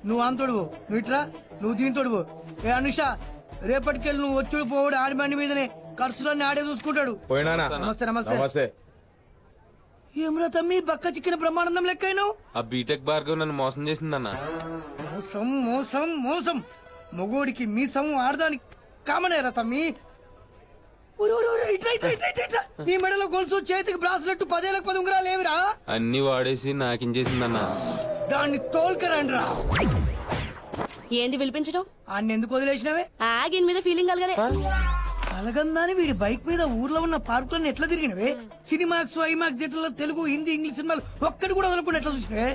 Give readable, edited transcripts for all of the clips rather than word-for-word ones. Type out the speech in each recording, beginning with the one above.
నువ్వు అంతొడువు, నువ్వు ఇట్రా, నువ్వు దీంతోడువు. ఏ అనుష, రేపటికెళ్ళి నువ్వు వచ్చుడు పోవుడు ఆడి బండి మీదనే, ఖర్చులన్నీ ఆడే చూసుకుంటాడు. నమస్తే. నమస్తే. ఏమ్రా తమ్మి, బక్క చిక్కిన బ్రహ్మానందం లెక్కైనావు. ఆ బీటెక్ భార్గవ్ నన్ను మోసం చేసిందన్న. మోసం మోసం మోసం. మొగోడికి మీసం, ఆడదానికి కామనేరా తమ్మి. నీ మెడలో గొలుసు, చేతికి బ్రాస్లెట్, 10,000 ఉంగరాలు ఏమిరా? అన్ని వాడేసి నాకించేసిందన్న. దాన్ని తోల్కరండ్రా. ఏంది పిలిపించడం? అన్ని ఎందుకు వదిలేసినవే? ఆగిన్ మీద ఫీలింగ్ కలగలే. కలగందాని వీడి బైక్ మీద ఊర్లో ఉన్న పార్కులను ఎట్లా తిరిగినవే? సినిమాక్స్, ఐమాక్స్ థియేటర్లో తెలుగు, హిందీ, ఇంగ్లీష్ సినిమాలు ఒక్కటి కూడా వదలకుండా ఎట్లా చూసినవే?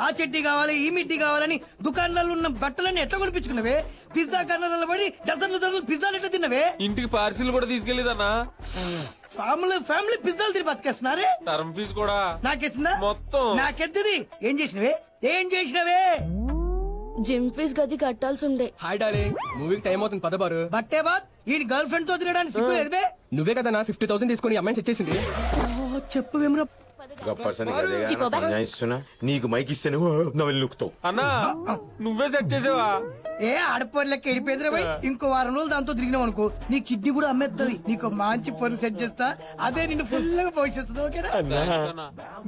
ఆ చెట్టి కావాలి, ఈ మిట్టి కావాలని దుకాణాలలో ఉన్న బట్టలన్నీ ఎట్లా కొనిపించుకున్నవే? పిజ్జా కార్నర్లలో పడి డజన్లు పిజ్జాలు ఎట్లా తిన్నవే? ఇంటికి పార్సిల్ కూడా తీసుకెళ్లేదన్నా. ఫ్యామిలీ పిజ్జాలు తిరిగి బతికేస్తున్నారే. టర్మ్ ఫీజు కూడా నాకేసిందా? మొత్తం నాకెద్దది. ఏం చేసినవే? జిమ్ ఫీజ్ గది కట్టాల్సి ఉండే. హాయ్ డార్లింగ్, మూవీకి టైం అవుతుంది, పద బారు. బట్టే బాత్ ఈ గర్ల్ ఫ్రెండ్ తో తిరగడానికి సిగ్గు లేదువే? నువ్వే కదా నా 50,000 తీసుకుని అమ్మాయిని సెట్ చేసింది. చెప్పు వేమరా. నీకు మైక్ ఇస్తేనే నవలి నొక్కుతావు. అన్నా నువ్వే సెట్ చేసావా? ఏ ఆడపడి లెక్క ఎడిపోయిందిరా పోయి. ఇంకో 1 రోజులు దాంతో తిరిగినావు అనుకో, నీ కిడ్నీ కూడా అమ్మేస్తుంది. నీకు మంచి పని సెట్ చేస్తా, అదే నిన్ను ఫుల్ గా పోషిస్తుంది. ఓకేనా?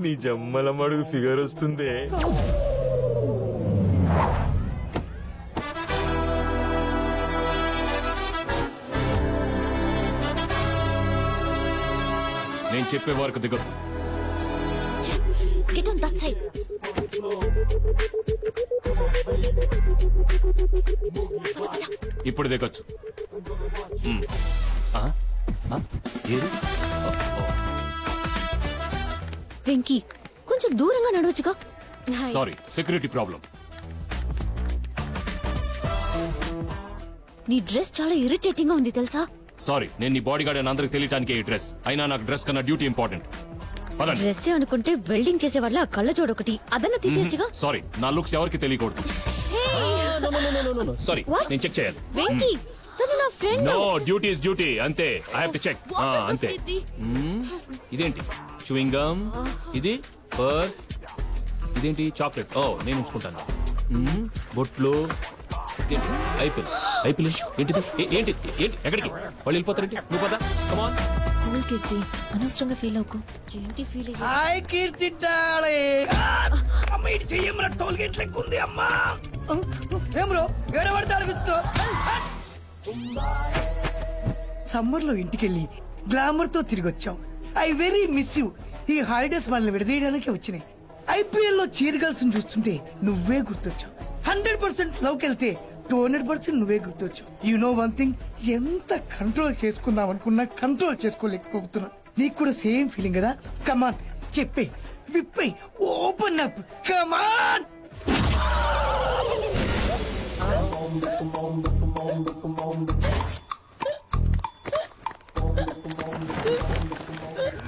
నీ జమ్మల మడుగు ఫిగర్ వస్తుంది. నేను చెప్పే వరకు దిగదు. ఇప్పుడు దిగొచ్చు. వెంకీ, కొంచెం దూరంగా నడవచ్చుగా. Sorry, security problem. నీ డ్రెస్ చాలా ఇరిటేటింగ్ గా ఉంది తెలుసా? సారీ, నేను నీ బాడీ గార్డ్ అని అందరికి తెలియటానికి ఈ డ్రెస్. అయినా నాకు డ్రెస్ కన్నా డ్యూటీ ఇంపార్టెంట్. డ్రెస్ అనుకుంటే వెల్డింగ్ చేసే వాళ్ళ కళ్ళ జోడొకటి అదన్న తీసేయచ్చుగా. సారీ, నా లుక్స్ ఎవరికి తెలియకూడదు. సారీ, నేను చెక్ చేయాలి. వెంకీ, తను నా friend. No, duty is duty, అంతే. I have to check. అంతే. ఇదేంటి చూయింగ్ గమ్, ఇది పర్స్, ఇదేంటి చాక్లెట్. ఓ, నేను ఉంచుకుంటాను. బొట్లు, ఐపిల్ ఏంటిది? ఏంటి ఎక్కడికి వాళ్ళు వెళ్ళిపోతారంటే? నువ్వు పదా. Come on. కూల్ కీర్తి, అనవసరంగా ఫీల్ అవుకో. ఏంటి ఫీల్ అయ్యి? హాయ్ కీర్తి డార్లింగ్. అమ్మ ఇటు చెయ్యమ్మ, టోల్ గేట్ లెక్క ఉంది అమ్మా. ఏం బ్రో ఏడబడితే అనిపిస్తుందో? సమ్మర్ లో ఇంటికెళ్ళి గ్లామర్ తో తిరిగి వచ్చాం. I very miss you. ఈ హాలిడేస్ మనల్ని విడదీయడానికి వచ్చినాయి. ఐపీఎల్ లో చీర్ గర్ల్స్ చూస్తుంటే నువ్వే గుర్తొచ్చావు. 100% లవ్కి వెళ్తే 200% నువ్వే గుర్తొచ్చావు. యు నో వన్ థింగ్, ఎంత కంట్రోల్ చేసుకుందాం అనుకున్నా కంట్రోల్ చేసుకోలేకపోతున్నా. నీకు కూడా సేమ్ ఫీలింగ్ కదా? కమాన్ చెప్పే, విప్పై, ఓపెన్ అప్, కమాన్.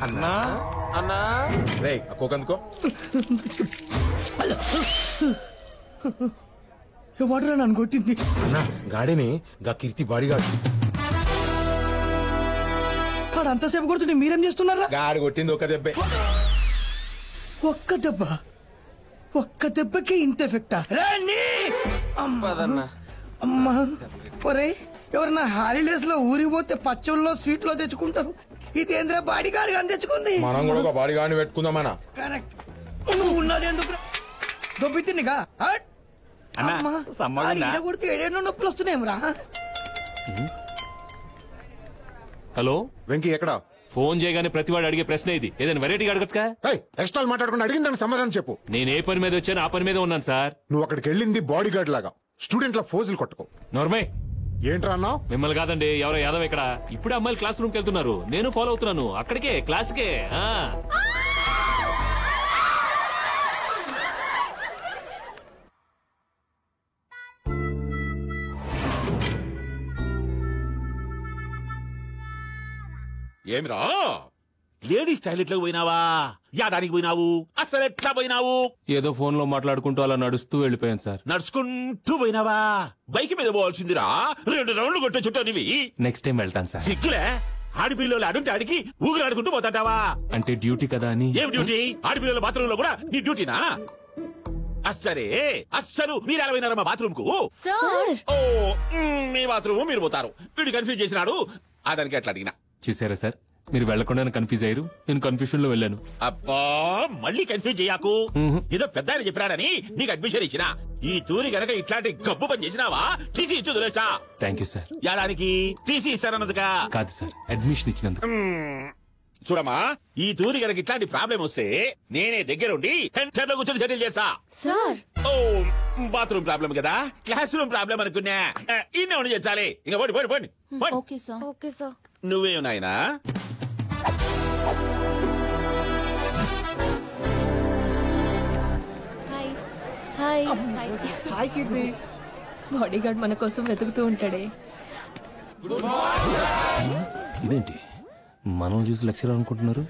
అన్నా అన్నా రే అక్కోకందుకో. ఎవడరా నన్ను కొట్టింది? అన్నా గాడిని గా కీర్తి బాడీగాడు. వాడు అంతసేపు కొడుతుంటే మీరేం చేస్తున్నారా? గాడి కొట్టింది ఒక దెబ్బే. ఒక్క దెబ్బకి ఇంత ఎఫెక్టా? పదన్నా. అమ్మా ఒరే, ఎవరన్నా హాలిడేస్ లో ఊరికి పోతే పచ్చళ్ళలో స్వీట్లో తెచ్చుకుంటారు. ఇదేంద్ర బాడీ గార్డ్ అని తెచ్చుకుంది. మనం కూడా ఒక బాడీ గాడిని పెట్టుకుందామన్నా. కరెక్ట్. నువ్వు ఉన్నది ఎందుకు దొబ్బితినిగా? కొడితే ఏడేనో నొప్పులు వస్తున్నాయేమ్రా. హలో వెంకీ ఎక్కడా? ఫోన్ చేయగానే ప్రతివాడు అడిగే ప్రశ్న ఇది. ఏదైనా వెరైటీగా అడగచ్చుగా? ఎక్స్ట్రా మాట్లాడుకుని అడిగిన దానికి సమాధానం చెప్పు. నేను ఏ పని మీద వచ్చాను ఆ పని మీద ఉన్నాను సార్. నువ్వు అక్కడికి వెళ్ళింది బాడీ గార్డ్ లాగా, స్టూడెంట్ లా ఫోజులు కొట్టుకో. నోర్మే. ఏంట్రా అన్నావు? మిమ్మల్ని కాదండి, ఎవరో యాదవ్ ఇక్కడ. ఇప్పుడే అమ్మాయిలు క్లాస్ రూమ్కి వెళ్తున్నారు, నేను ఫాలో అవుతున్నాను. అక్కడికే క్లాస్కే. ఏమిరా లేడీస్ టాయిలెట్ లో పోయినావా? యాదానికి పోయినావు? అసలు ఎట్లా పోయినావు? ఏదో ఫోన్ లో మాట్లాడుకుంటూ అలా నడుస్తూ వెళ్ళిపోయాను సార్. నడుచుకుంటూ పోయినావా? బైక్ మీద పోవాల్సిందిరా, 2 రౌండ్లు కొట్టే చుట్టూ నీవి. నెక్స్ట్ టైం వెళ్తాను సార్. సిగ్గులే? ఆడపిల్లలు అడుంటే అడిగి ఊగులు ఆడుకుంటూ పోతాంటావా? అంటే డ్యూటీ కదా అని. ఏం డ్యూటీ? ఆడపిల్లల బాత్రూమ్ లో కూడా నీ డ్యూటీనా? అస్సరే అస్సలు మీరు ఎలా పోయినారమ్మా బాత్రూమ్ కు? సార్ ఓ మీ బాత్రూమ్ మీరు పోతారు. వీడు కన్ఫ్యూజ్ చేసినాడు, అతనికి ఎట్లా అడిగినా. చూసారా సార్, మీరు వెళ్లకుండా కన్ఫ్యూజ్ అయ్యారు, నేను కన్ఫ్యూషన్ లో వెళ్ళాను. అబ్బా మళ్ళీ కన్ఫ్యూజ్ చేయకు. ఏదో పెద్ద ఆయన చెప్పినాడని నీకు అడ్మిషన్ ఇచ్చినా. ఈ తూరి గనక ఇట్లాంటి గబ్బు పని చేసినావా టీసీ ఇచ్చు వదిలేసా. Thank you sir. యాదానికి టీసీ ఇస్తానన్నదిగా కాదు సార్, అడ్మిషన్ ఇచ్చినందుకు. చూడమ్మా, ఈ తూరి గనక ఇట్లాంటి ప్రాబ్లం వస్తే నేనే దగ్గరుండి సెంటర్ లో కూర్చొని సెటిల్ చేస్తా. సార్ ఓ బాత్రూమ్ ప్రాబ్లం కదా, క్లాస్ రూమ్ ప్రాబ్లం అనుకున్నా. ఇన్నే ఉండి చేయాలి. ఇంకా పోండి పోండి పోండి. Okay sir. Okay sir. నువ్వేం నాయనా? Hi hi hi. హాయ్ కీర్తి. బాడీగార్డ్ మన కోసం వెతుకుతూ ఉంటాడే. ఇదేంటి మనం చూసి లెక్చర్ అనుకుంటున్నారు,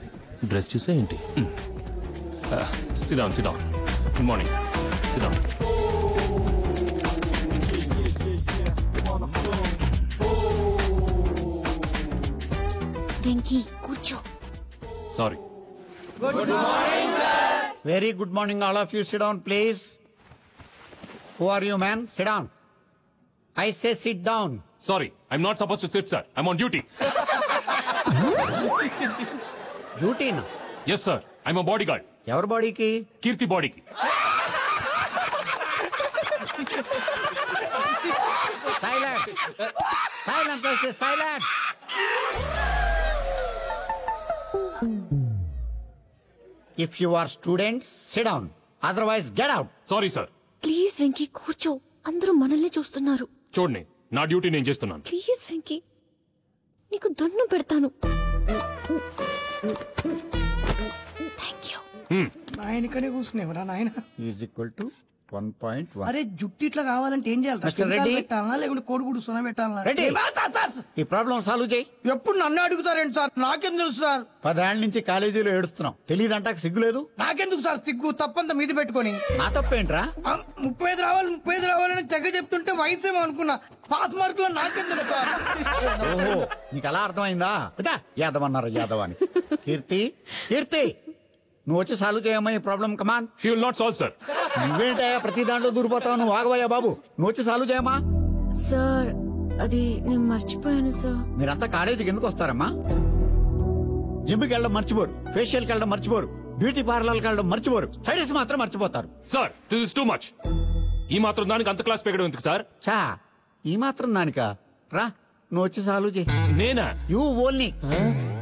డ్రెస్ చూసే ఏంటి? Sit down sit down. Good morning. Sit down. Venky కూర్చో. Sorry. Very good morning, all of you. Sit down, please. Who are you, man? Sit down. I say sit down. Sorry, I'm not suppose to sit sir, I'm on duty. Duty na. Yes sir, I'm bodyguard. ఎవరి బాడీకి? కీర్తి బాడీకి. Silence. Silence, I say silence. If you are students, sit down. Otherwise, get out. Sorry sir. Please Venky కూర్చో, అందరూ మనల్ని చూస్తున్నారు. చూడండి, నా duty నేను చేస్తున్నాను. ప్లీజ్ వెంకీ, నీకు దండం పెడతాను. Thank you. నాయనకనే కూర్చునేవరా నాయన. Is equal to 1.1. అరే జుట్టు ఇట్లా కావాలంటే ఏం చేయాలి? Mr. Reddy. పెట్టాలనా లేకుంటే కోడిగుడు సున పెట్టాలనా? Reddy. సార్ ఈ ప్రాబ్లం సాల్వ్ చేయి. ఎప్పుడు నన్ను అడుగుతారేంటి సార్? నాకెందుకు తెలుసు సార్? 10 ఏళ్ల నుంచి కాలేజీలో ఏడుస్తున్నాం, తెలియదంటాక సిగ్గులేదు. నాకెందుకు సార్ సిగ్గు? తప్పంతా మీది పెట్టుకొని నా తప్పేంట్రా? 35 రావాలి 35 రావాలని తెగ చెప్తుంటే వయసేమో అనుకున్నా. పాస్ మార్కులో నాకెందుకు సార్? ఓహో, నీకు అలా అర్థమైందా? యాదవ్ అన్నారు యాదవ్ అని. కీర్తి కీర్తి, నువ్వు వచ్చి సాల్వ్ చేయమ్మా ఈ problem. Come on. She will not solve sir. నువ్వేంటయ్యా ప్రతి దాంట్లో దూరిపోతావు? నువ్వు ఆగవయ్యా బాబు, నువ్వు వచ్చి సాల్వ్ చేయమ్మా. సార్ అది నేను మర్చిపోయాను సార్. మీరంతా కాలేజీకి ఎందుకు వస్తారమ్మా? జిమ్కి వెళ్ళడం మర్చిపోరు, ఫేషియల్కి వెళ్ళడం మర్చిపోరు, బ్యూటీ పార్లర్కి వెళ్ళడం మర్చిపోరు, స్టడీస్ మాత్రం మర్చిపోతారు. Sir, this is too much. ఈ మాత్రం దానికి అంత క్లాస్ పెరగడం ఎందుకు సార్? చా, ఈ మాత్రం దానికా? రా, నువ్వు వచ్చి సాల్వ్ చేయి. నేనా? You only.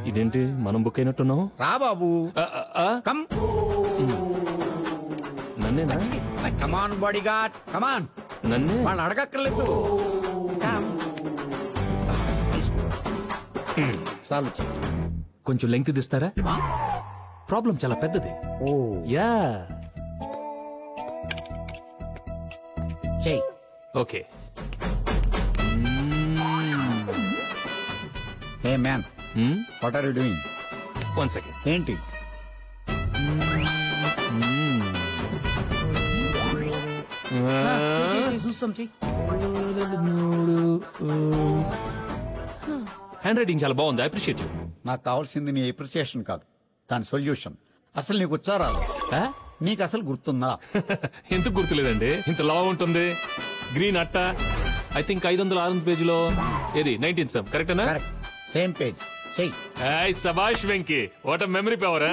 ఇదేంటి మనం బుక్ అయినట్టున్నావు? రా బాబు, కమ్. నన్నేనా? కమాన్ బాడీ గార్డ్, కమాన్. నన్నే? వాళ్ళు అడగక్కర్లేదు. సాల్వ్ చేయి. కొంచెం లెంగ్త్ తీస్తారా? ప్రాబ్లం చాలా పెద్దది. Oh yeah. చెయ్యి. Okay. Hey man, what are you doing? 1 second. ఏంటి? చూస్తాం చెయ్యి. హ్యాండ్ రైటింగ్ చాలా బాగుంది, అప్రిషియేట్. నాకు కావాల్సింది నీ అప్రిసియేషన్ కాదు, దాని సొల్యూషన్. అసలు నీకు వచ్చారాదు? నీకు అసలు గుర్తుందా? ఎందుకు గుర్తులేదండి? ఇంత లా ఉంటుంది. గ్రీన్ అట్ట ఐ థింక్ 500-600 పేజీలో ఏది 19th సమ్ కరెక్టేనా? Correct, same page. చెయ్యి. ఏయ్ సబాష్ Venky, what a memory power.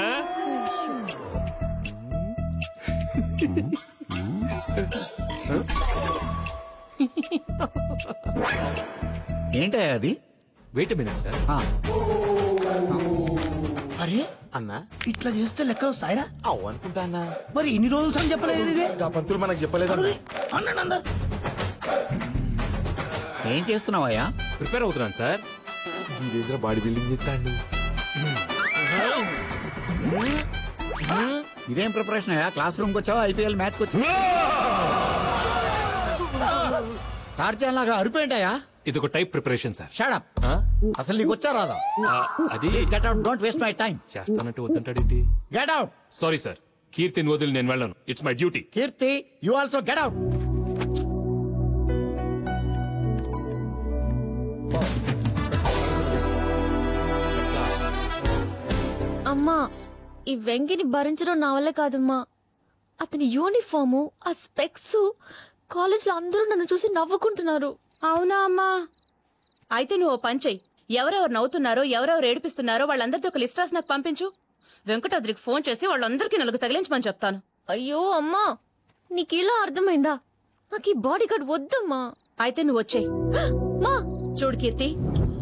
ఏంటి అది? Wait a minute sir. అరే అన్నా ఇట్లా చేస్తే లెక్కలు వస్తాయిరా? అవు అనుకుంటా అన్నా. మరి ఎన్ని రోజులు అని చెప్పలేదు ఇది? ఆ పంతులు మనకు చెప్పలేదు అన్నా. ఏం చేస్తున్నావయ్యా? ప్రిపేర్ అవుతున్నాను సార్. దగ్గర బాడీ బిల్డింగ్ చేస్తాడు. ఇదేం ప్రిపరేషన్ అయ్యా? క్లాస్ రూమ్కి వచ్చావా? ఐపీఎల్ మ్యాచ్కి వచ్చావా? టార్చర్ లాగా అరిపోయింటాయా? ఇది ఒక టైప్ ప్రిపరేషన్ సార్. షడప్. అసలు నీకు వచ్చా రాదా? అది get out, don't waste my time. చేస్తానంటే వద్దంటాడేంటి? Get out. సారీ సార్, కీర్తిని వదిలి నేను వెళ్ళను. It's my duty. Keerthi, you also get out. అమ్మా ఈ వెంకిని భరించడం నా వల్ల కాదమ్మా. అతని యూనిఫాము, ఆ స్పెక్స్, కాలేజ్ లో అందరూ నన్ను చూసి నవ్వుకుంటున్నారు. అవునా అమ్మా? అయితే నువ్వు ఓ పని చెయ్యి. ఎవరెవరు నవ్వుతున్నారో, ఎవరెవరు ఏడిపిస్తున్నారో వాళ్ళందరితో ఒక లిస్ట్ రాసి నాకు పంపించు. వెంకటాద్రికి ఫోన్ చేసి వాళ్ళందరికీ నలుగు తగిలించమని చెప్తాను. అయ్యో అమ్మా, నీకు ఇలా అర్థమైందా? నాకు ఈ బాడీ గార్డ్ వద్దమ్మా. అయితే నువ్వు వచ్చేయ్. మా చూడు కీర్తి,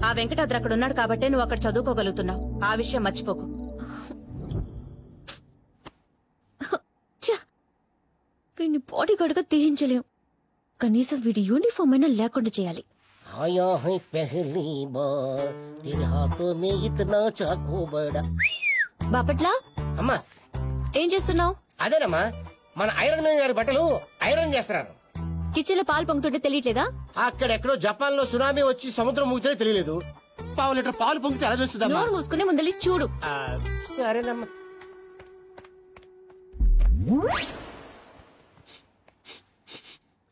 ఆ వెంకటాద్రి అక్కడ ఉన్నాడు కాబట్టే నువ్వు అక్కడ చదువుకోగలుగుతున్నావు. ఆ విషయం మర్చిపోకు. వీడిని బాడీ గార్డ్ గా తీయించలేం. కనీసం వీడి యూనిఫామ్ అయినా లేకుండా చేయాలి. బాపట్ల అమ్మా ఏం చేస్తున్నావు? అదేనమ్మా, మన ఐరన్ మ్యాన్ గారి బట్టలు ఐరన్ చేస్తున్నారు. కిచెన్ లో పాలు పొంగుతుంటే తెలియట్లేదా? అక్కడెక్కడో జపాన్ లో సునామీ వచ్చి సముద్రం ముగితే తెలియలేదు. 1.5 లీటర్ పాలు పొంగితే ఎలా చూస్తుందమ్మా? నోరు మూసుకునే ముందలి చూడు. సరేనమ్మా.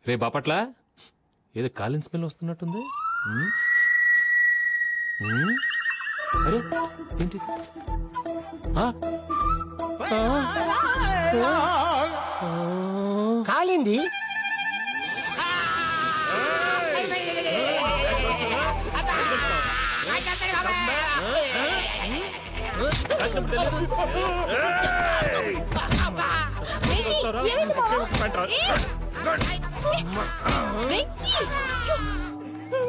రే బాపట్ల, ఏదో కాలిన్ స్మెల్ వస్తున్నట్టుంది. అరే ఏంటి? కాలింది.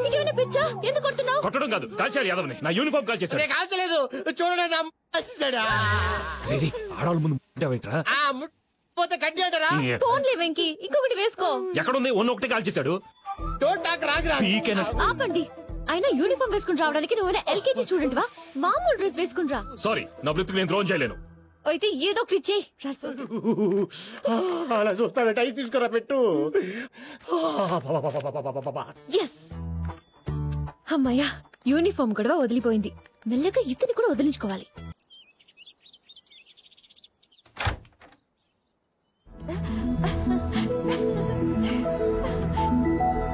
నీకేమైనా పిచ్చా? ఎందుకు కొడుతున్నావు? కొట్టడం కాదు, కాల్చాడు యాదవ్ని. నా యూనిఫామ్ కాల్ చేశాడు. కాల్చలేదు, చూడండి. ఆడవాళ్ళ ముందు ముట్టావేంట్రా? పోతే కడ్డీ అంటారా? ఫోన్లే వెంకీ, ఇంకొకటి వేసుకో. ఎక్కడుంది? ఒకటే కాల్ చేశాడు. ఆపండి. అయినా యూనిఫామ్ వేసుకుని రావడానికి నువ్వు ఎల్కేజీ స్టూడెంట్ వా? మామూలు డ్రెస్ వేసుకుని రా. సారీ, నా వృత్తికి నేను డ్రోన్ చేయలేను. అయితే ఏదో ఒకటి చెయ్యి. అలా చూస్తాను. టైస్ తీసుకురా, పెట్టు. ఎస్, అమ్మయ్యా, యూనిఫామ్ గొడవ వదిలిపోయింది. మెల్లగా ఇతని కూడా వదిలించుకోవాలి.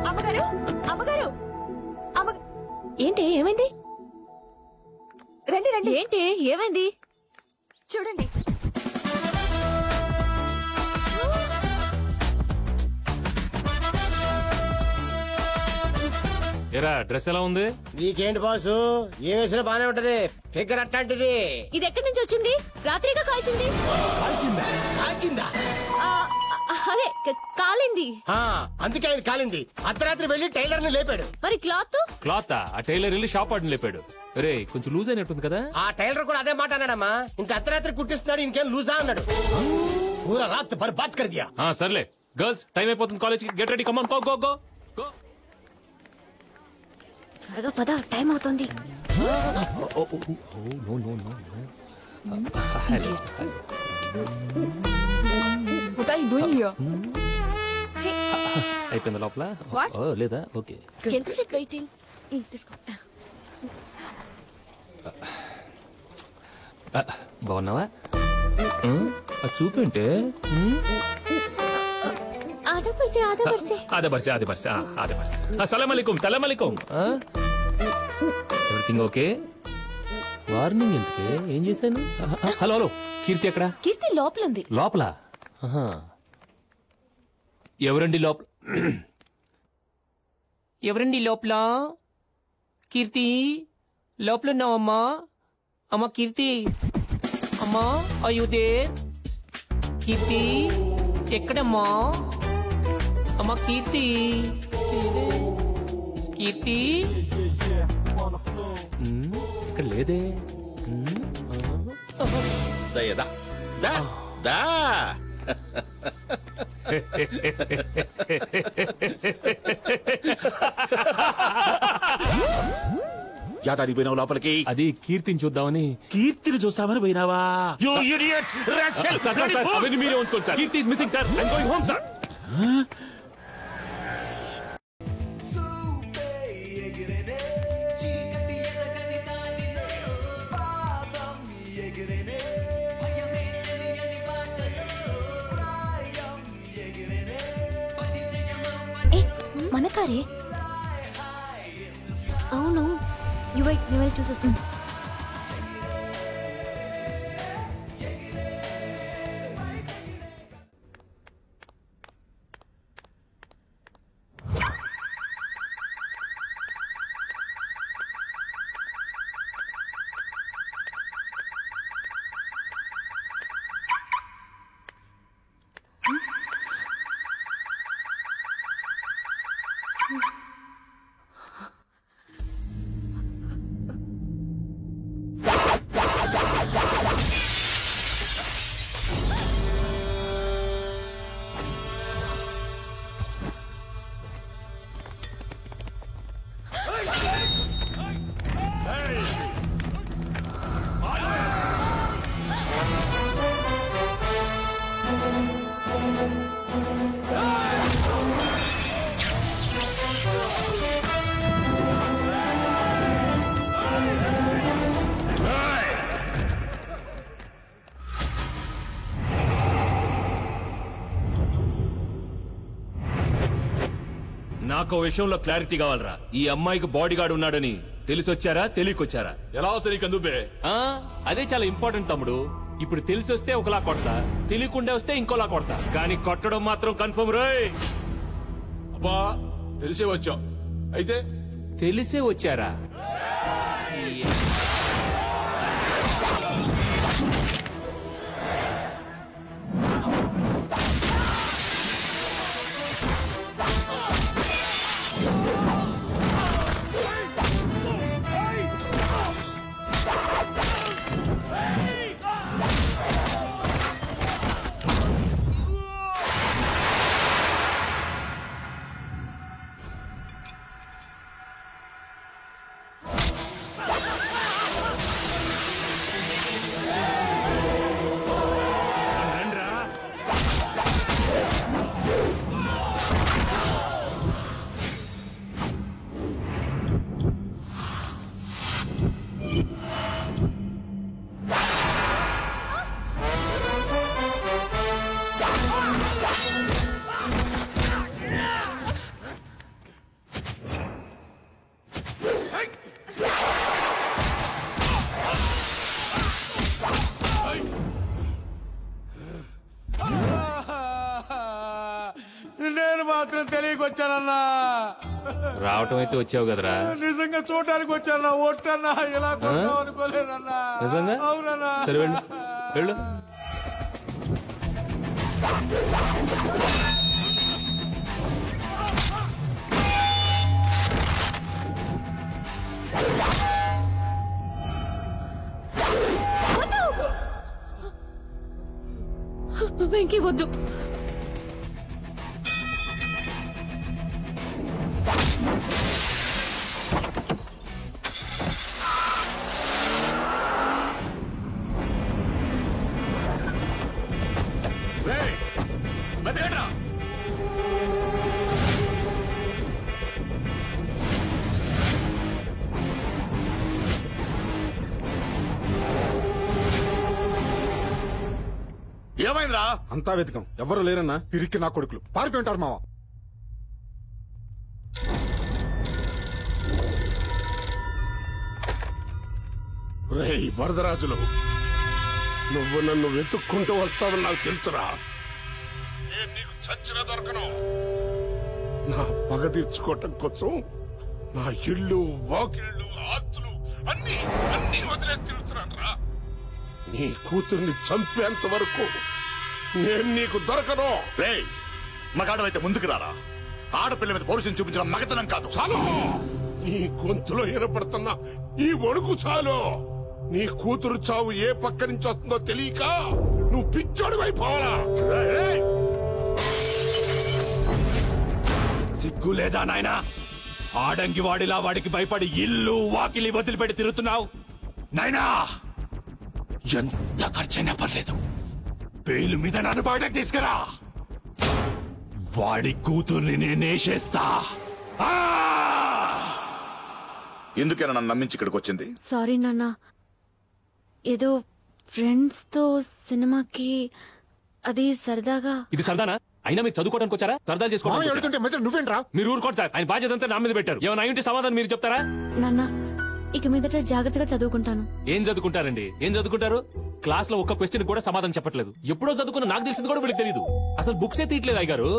అమ్మగారు, అమ్మగారు, ఏంటి ఏమైంది? రండి రండి. ఏంటి ఏమైంది? చూడండి. ఏరా, డ్రెస్ ఎలా ఉంది? నీకేంటి బాసు, ఏ వేసినా బానే ఉంటది. ఫిగర్ అట్లాంటిది. ఇది ఎక్కడి నుంచి వచ్చింది? రాత్రిగా కాల్చింది. కాల్చిందా? అదే కాలింది. అందుకే ఆయన కాలింది. అర్ధరాత్రి వెళ్లి టైలర్ ని లేపాడు. మరి క్లాత్? క్లాత్ ఆ టైలర్ వెళ్ళి షాప్ వాడిని లేపాడు. రే, కొంచెం లూజ్ అయినట్టుంది కదా? ఆ టైలర్ కూడా అదే మాట అన్నాడమ్మా. ఇంత అర్ధరాత్రి కుట్టిస్తున్నాడు, ఇంకేం లూజా అన్నాడు. పూరా రాత్ బర్బాద్ కర్ దియా. సర్లే గర్ల్స్, టైం అయిపోతుంది కాలేజ్ కి. Get ready, come on, go go go go. త్వరగా పద, టైం అవుతుంది. అయిపోయింది లోపల? లేదా? ఓకే. ఎంతసేపు వెయిటింగ్? తీసుకో. బాగున్నావా? చూపేంటే? ఆదే బర్సే. సలాం అలైకుం. Everything okay? వార్నింగ్ ఎందుకే? ఏం చేశాను? హలో హలో, కీర్తి ఎక్కడ? కీర్తి లోపల ఉంది. లోపల? ఎవరండి లోపల? ఎవరండి లోపల? కీర్తి లోపల ఉన్నావమ్మా? అమ్మా కీర్తి, అమ్మా అయ్యుదే. కీర్తి ఎక్కడమ్మా? అమ్మా కీర్తి, కీర్తి ఇక్కడ లేదే. దయదా దా దా. యాదానికి పోయినావు లోపలికి? అది కీర్తిని చూద్దామని. కీర్తిని చూస్తామని పోయినావా? అవన్నీ మీరే ఉంచుకోండి sir. Keerthi is missing sir. I'm going home sir. మన కారే. అవును, నేను వెళ్ళి చూసేస్తాను. నాకు విషయంలో క్లారిటీ కావాలరా. ఈ అమ్మాయికి బాడీ గార్డ్ ఉన్నాడని తెలిసొచ్చారా తెలియకొచ్చారా? ఎలా తెలియకందుబే? అదే చాలా ఇంపార్టెంట్ తమ్ముడు. ఇప్పుడు తెలిసి వస్తే ఒకలా కొడతా, తెలియకుండా వస్తే ఇంకోలా కొడతా, కానీ కొట్టడం మాత్రం కన్ఫర్మ్ రోయ్. అబ్బా తెలిసే వచ్చాం. అయితే తెలిసే వచ్చారా? నేను మాత్రం తెలియకొచ్చానన్నా. రావటం అయితే వచ్చావు కదరా. నిజంగా చూడటానికి వచ్చానా? ఒట్టన్నా ఇలా కొడతావు అనుకోలేదన్నా. నిజంగా? అవునన్నా. సరే వెళ్ళు వెళ్ళు. వెంకీ వద్దు. ఏమైందిరా? అంతా వెతకం, ఎవరు లేరన్నా. పిరికి నా కొడుకులు పారిపోయి ఉంటారు మావా. రేయ్ వరదరాజులు, నువ్వు నన్ను వెతుక్కుంటూ వస్తావని నాకు తెలుసురా. నేను నీకు చచ్చిన దొరకను. నా పగ తీర్చుకోవటం కోసం నా ఇల్లు, వాకిళ్ళు, ఆస్తులు అన్ని అన్ని వదిలేసి తిరుగుతున్నాను రా. నీ కూతుర్ని చంపేంత వరకు నేను నీకు దొరకను. రేయ్ మగాడవైతే ముందుకు రారా. ఆడపిల్ల మీద పౌరుషం చూపించడం మగతనం కాదు. చాలు. నీ గొంతులో ఏర్పడుతున్న ఈ వణుకు చాలు. నీ కూతురు చావు ఏ పక్క నుంచి వస్తుందో తెలియక నువ్వు పిచ్చోడి అయిపోవాలా? సిగ్గు లేదా నాయనా? ఆడంగి వాడిలా వాడికి భయపడి ఇల్లు వాకిలి వదిలిపెట్టి తిరుగుతున్నావు. నాయనా ఎంత ఖర్చైనా పర్లేదు, పేలు మీద నన్ను బయటకు తీసుకురా. వాడి కూతుర్ని నేనేసేస్తా. ఎందుకైనా నన్ను నమ్మించి ఇక్కడికి వచ్చింది? సారీ నాన్న, ఏదో ఫ్రెండ్స్ తో సినిమాకి అది సరదాగా. ఇది సరదానా? అయినా మీరు చదువుకోవడానికి వచ్చారా? సరదాలు చేసుకోవడానికి? నువ్వేంట్రా? మీరు ఊరుకోండి సార్. ఆయన బాధ్యత అంతా నా మీద పెట్టారు. ఏమైనా అయ్యుంటే సమాధానం మీరు చెప్తారా? నాన్న, ఇక మీదట జాగ్రత్తగా చదువుకుంటాను. ఏం చదువుకుంటారండి? ఏం చదువుకుంటారు? క్లాస్ లో ఒక్క క్వశ్చన్ కూడా సమాధానం చెప్పట్లేదు. ఎప్పుడో చదువుకున్న నాకు తెలిసింది కూడా వీళ్ళకి తెలియదు. అసలు బుక్సే తీయట్లేదు అయ్యగారు.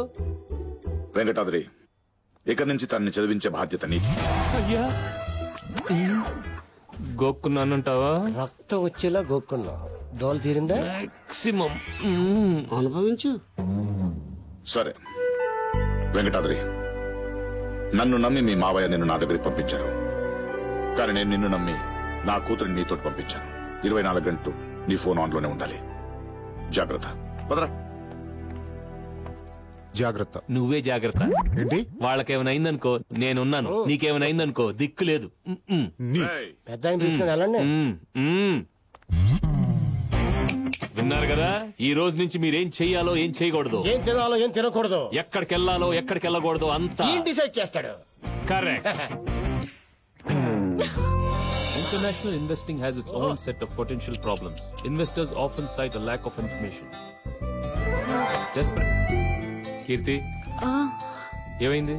వెంకటాద్రి, ఇక్కడి నుంచి తనని చదివించే బాధ్యత నీది. అయ్యా గోక్కున్నానంటావా? రక్తం వచ్చేలా గోక్కున్నా. డోల్ తీరిందా? మాక్సిమం అనుభవించు. సరే వెంకటాద్రి, నన్ను నమ్మి మీ మావయ్య నిన్ను నా దగ్గరికి పంపించారు. కానీ నేను నిన్ను నమ్మి నా కూతురిని నీతో పంపించాను. 24 గంటలు నీ ఫోన్ ఆన్ లోనే ఉండాలి. జాగ్రత్త. పదరా. జాగ్రత్త. నువ్వే జాగ్రత్త. ఏంటి? వాళ్ళకేమైనా అయిందనుకో నేనున్నాను. నీకేమైనా అయిందనుకో దిక్కు లేదు. పెద్ద ఆయన తీసుకుని వెళ్ళండి. విన్నారు కదా? ఈ రోజు నుంచి మీరేం చెయ్యాలో ఏం చేయకూడదు, ఏం తినాలో ఏం తినకూడదు, ఎక్కడికి వెళ్ళాలో ఎక్కడికి వెళ్ళకూడదు అంతా డిసైడ్ చేస్తాడు. Correct. International investing has its own set of potential problems. Investors often cite a lack of information. Desperate. కీర్తి, ఏమైంది?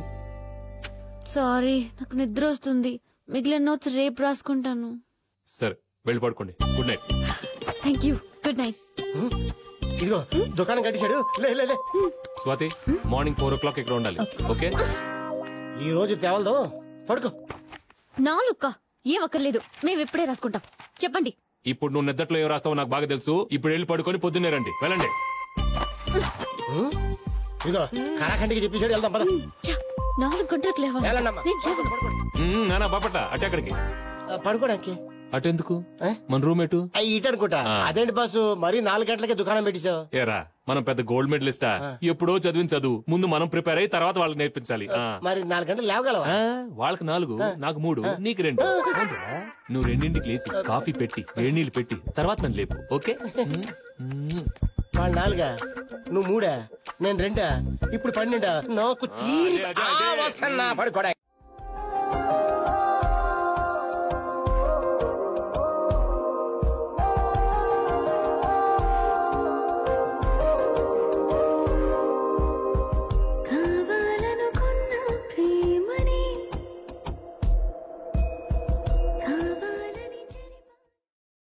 సారీ, నాకు నిద్ర వస్తుంది. మిగిలిన నోట్స్ రేపు రాసుకుంటాను. సరే వెళ్ళి పడుకోండి. Good night. Thank you. Good night. ఇదిగో దుకాణం కట్టించాడు. లే లే లే. స్వాతి, మార్నింగ్ 4 o'clock ఇక్కడ ఉండాలి. ఓకే? ఈ రోజు తేవలదు. పడుకో. 4 ఏం అక్కర్లేదు, మేము ఇప్పుడే రాసుకుంటాం. చెప్పండి. ఇప్పుడు నువ్వు నిద్రలో ఏం రాస్తావో నాకు బాగా తెలుసు. ఇప్పుడు వెళ్ళి పడుకొని పొద్దున్నే రండి. వెళ్ళండి. ఇదిగో కరాఖండికి చెప్పేసాడు. వెళ్దాం పద. 4 గంటలకు లేవాలి. వెళ్ళండమ్మా. నానా బాపట అటే అక్కడికి పడుకోడానికి. అటెందుకు? మన రూమ్ ఎటు? ఇటు అనుకుంటా. అదేంటి బాసు మరీ 4 గంటలకే దుకాణం పెట్టేశావు? ఏరా, మనం పెద్ద గోల్డ్ మెడలిస్టా? ఎప్పుడో చదివిన చదువు ముందు మనం ప్రిపేర్ అయ్యి తర్వాత వాళ్ళకి నేర్పించాలి. మరి 4 గంటలు లేవగలవా? వాళ్ళకి 4, నాకు 3, నీకు 2. నువ్వు 2ంటికి లేచి కాఫీ పెట్టి వేడి నీళ్ళు పెట్టి తర్వాత నన్ను లేపు. ఓకే? వాళ్ళు 4, నువ్వు 3, నేను 2, ఇప్పుడు 12. నాకు పడుకోడా.